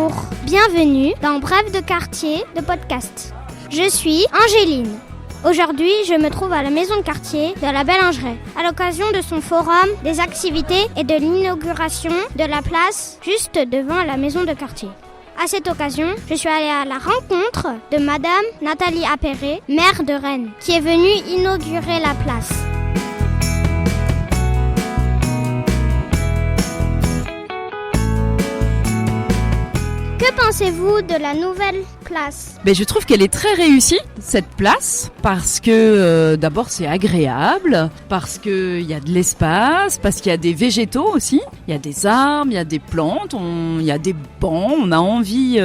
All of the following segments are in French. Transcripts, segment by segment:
Bonjour, bienvenue dans Bref de quartier de podcast. Je suis Angéline. Aujourd'hui, je me trouve à la maison de quartier de la Bellingeraie, à l'occasion de son forum, des activités et de l'inauguration de la place juste devant la maison de quartier. À cette occasion, je suis allée à la rencontre de Madame Nathalie Appéré, maire de Rennes, qui est venue inaugurer la place. Que pensez-vous de la nouvelle place ? Je trouve qu'elle est très réussie, cette place, parce que d'abord c'est agréable, parce qu'il y a de l'espace, parce qu'il y a des végétaux aussi, il y a des arbres, il y a des plantes, il y a des bancs, on a envie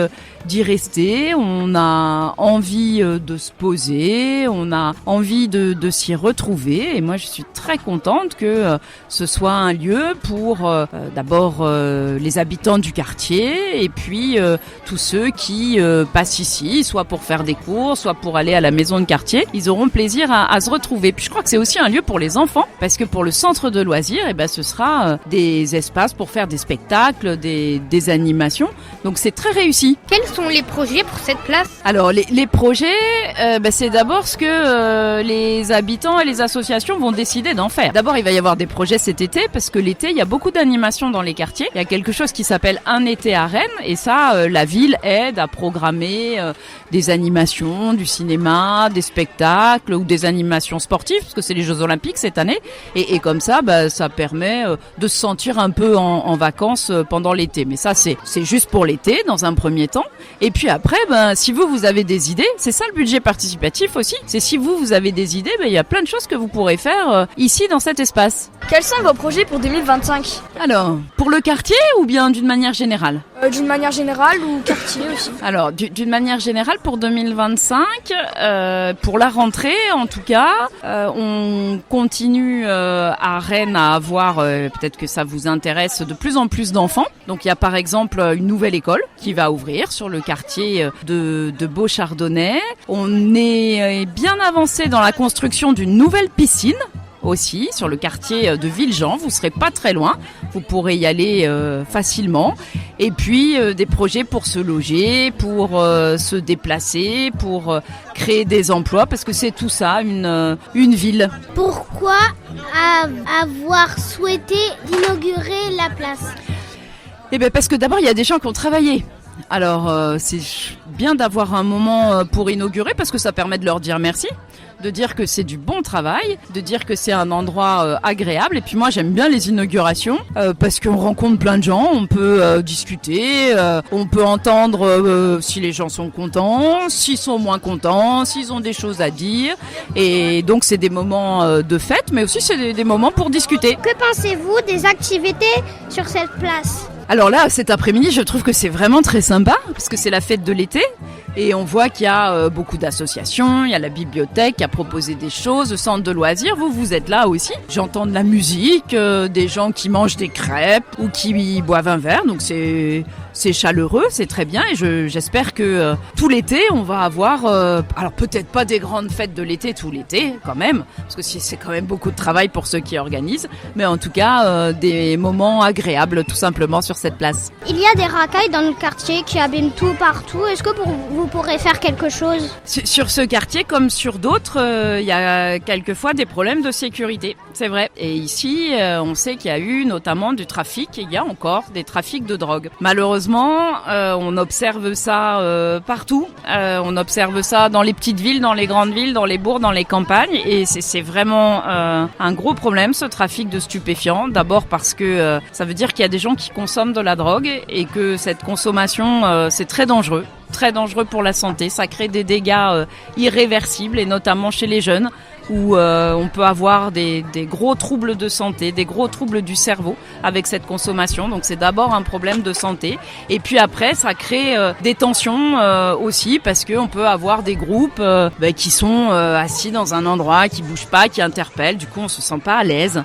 d'y rester, on a envie de se poser, on a envie de s'y retrouver. Et moi je suis très contente que ce soit un lieu pour d'abord les habitants du quartier et puis tous ceux qui passent ici, soit pour faire des cours, soit pour aller à la maison de quartier. Ils auront plaisir à se retrouver. Puis je crois que c'est aussi un lieu pour les enfants, parce que pour le centre de loisirs, ce sera des espaces pour faire des spectacles, des animations. Donc c'est très réussi. Quels sont les projets pour cette place ? Alors les projets, c'est d'abord ce que les habitants et les associations vont décider d'en faire. D'abord il va y avoir des projets cet été, parce que l'été il y a beaucoup d'animations dans les quartiers. Il y a quelque chose qui s'appelle Un été à Rennes, et ça la ville aide à programmer des animations, du cinéma, des spectacles ou des animations sportives, parce que c'est les Jeux Olympiques cette année, et comme ça ça permet de se sentir un peu en vacances pendant l'été. Mais ça c'est juste pour l'été dans un premier temps. Et puis après, si vous avez des idées, c'est ça le budget participatif aussi, c'est si vous avez des idées, il y a plein de choses que vous pourrez faire ici dans cet espace. Quels sont vos projets pour 2025 ? Alors, pour le quartier ou bien d'une manière générale ? D'une manière générale ou quartier aussi ? Alors, d'une manière générale, pour 2025, pour la rentrée en tout cas, on continue à Rennes à avoir, peut-être que ça vous intéresse, de plus en plus d'enfants. Donc il y a par exemple une nouvelle école qui va ouvrir sur le quartier de Beauchardonnay. On est bien avancé dans la construction d'une nouvelle piscine aussi sur le quartier de Villejean. Vous serez pas très loin, vous pourrez y aller facilement. Et puis des projets pour se loger, pour se déplacer, pour créer des emplois, parce que c'est tout ça une ville. Pourquoi avoir souhaité inaugurer la place ? Parce que d'abord il y a des gens qui ont travaillé. Alors c'est bien d'avoir un moment pour inaugurer, parce que ça permet de leur dire merci, de dire que c'est du bon travail, de dire que c'est un endroit agréable. Et puis moi j'aime bien les inaugurations parce qu'on rencontre plein de gens, on peut discuter, on peut entendre si les gens sont contents, s'ils sont moins contents, s'ils ont des choses à dire. Et donc c'est des moments de fête, mais aussi c'est des moments pour discuter. Que pensez-vous des activités sur cette place ? Alors là, cet après-midi, je trouve que c'est vraiment très sympa, parce que c'est la fête de l'été. Et on voit qu'il y a beaucoup d'associations, il y a la bibliothèque qui a proposé des choses, le centre de loisirs, vous êtes là aussi. J'entends de la musique, des gens qui mangent des crêpes ou qui boivent un verre, donc c'est chaleureux, c'est très bien. Et j'espère que tout l'été, on va avoir, alors peut-être pas des grandes fêtes de l'été tout l'été quand même, parce que c'est quand même beaucoup de travail pour ceux qui organisent, mais en tout cas des moments agréables tout simplement sur cette place. Il y a des racailles dans le quartier qui abîment tout partout. Est-ce que vous pourrez faire quelque chose ? Sur ce quartier, comme sur d'autres, il y a quelquefois des problèmes de sécurité, c'est vrai. Et ici, on sait qu'il y a eu notamment du trafic, et il y a encore des trafics de drogue. Malheureusement, on observe ça partout. On observe ça dans les petites villes, dans les grandes villes, dans les bourgs, dans les campagnes. Et c'est vraiment un gros problème, ce trafic de stupéfiants. D'abord parce que ça veut dire qu'il y a des gens qui consomment de la drogue et que cette consommation, c'est très dangereux pour la santé. Ça crée des dégâts irréversibles, et notamment chez les jeunes, où on peut avoir des gros troubles de santé, des gros troubles du cerveau avec cette consommation. Donc c'est d'abord un problème de santé, et puis après ça crée des tensions aussi, parce qu'on peut avoir des groupes qui sont assis dans un endroit, qui bougent pas, qui interpellent. Du coup on se sent pas à l'aise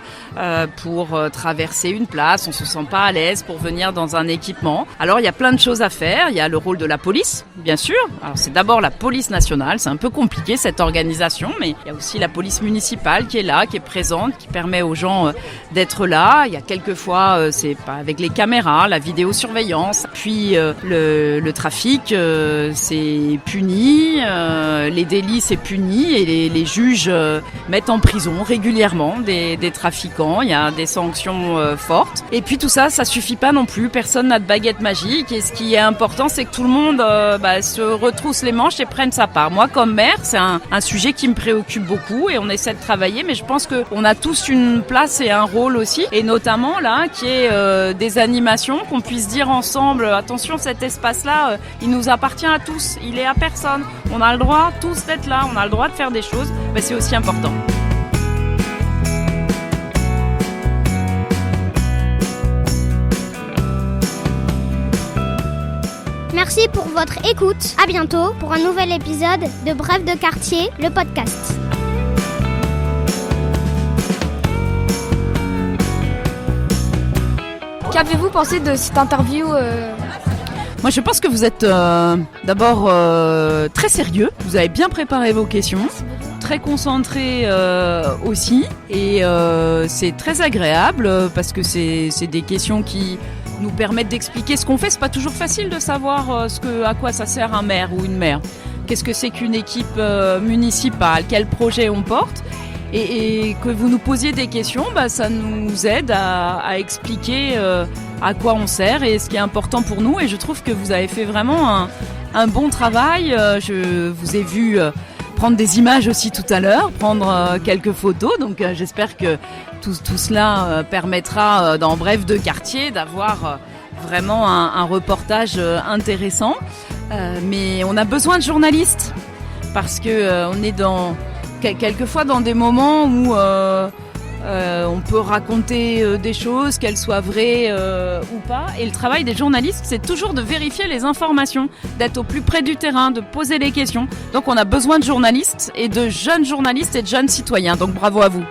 pour traverser une place, on se sent pas à l'aise pour venir dans un équipement. Alors il y a plein de choses à faire. Il y a le rôle de la police, bien sûr. Alors c'est d'abord la police nationale, c'est un peu compliqué cette organisation, mais il y a aussi la police municipale qui est là, qui est présente, qui permet aux gens d'être là. Il y a quelquefois, c'est pas avec les caméras, la vidéosurveillance. Puis le trafic, c'est puni, les délits, c'est puni, et les juges mettent en prison régulièrement des trafiquants. Il y a des sanctions fortes. Et puis tout ça, ça suffit pas non plus. Personne n'a de baguette magique. Et ce qui est important, c'est que tout le monde se retrousse les manches et prenne sa part. Moi, comme maire, c'est un sujet qui me préoccupe beaucoup et on essaie de travailler, mais je pense qu'on a tous une place et un rôle aussi, et notamment là, qui est des animations, qu'on puisse dire ensemble, attention, cet espace-là, il nous appartient à tous, il est à personne. On a le droit tous d'être là, on a le droit de faire des choses, c'est aussi important. Merci pour votre écoute. À bientôt pour un nouvel épisode de Bref de quartier, le podcast. Qu'avez-vous pensé de cette interview Moi, je pense que vous êtes d'abord très sérieux. Vous avez bien préparé vos questions, très concentré aussi, et c'est très agréable parce que c'est des questions qui nous permettent d'expliquer ce qu'on fait. C'est pas toujours facile de savoir à quoi ça sert un maire ou une maire. Qu'est-ce que c'est qu'une équipe municipale, quel projet on porte. Et que vous nous posiez des questions, ça nous aide à expliquer à quoi on sert et ce qui est important pour nous. Et je trouve que vous avez fait vraiment un bon travail. Je vous ai vu prendre des images aussi tout à l'heure, prendre quelques photos. Donc j'espère que tout cela permettra dans Bref de quartier d'avoir vraiment un reportage intéressant. Mais on a besoin de journalistes parce que on est quelquefois dans des moments où on peut raconter des choses, qu'elles soient vraies ou pas. Et le travail des journalistes, c'est toujours de vérifier les informations, d'être au plus près du terrain, de poser les questions. Donc on a besoin de journalistes et de jeunes journalistes et de jeunes citoyens. Donc bravo à vous.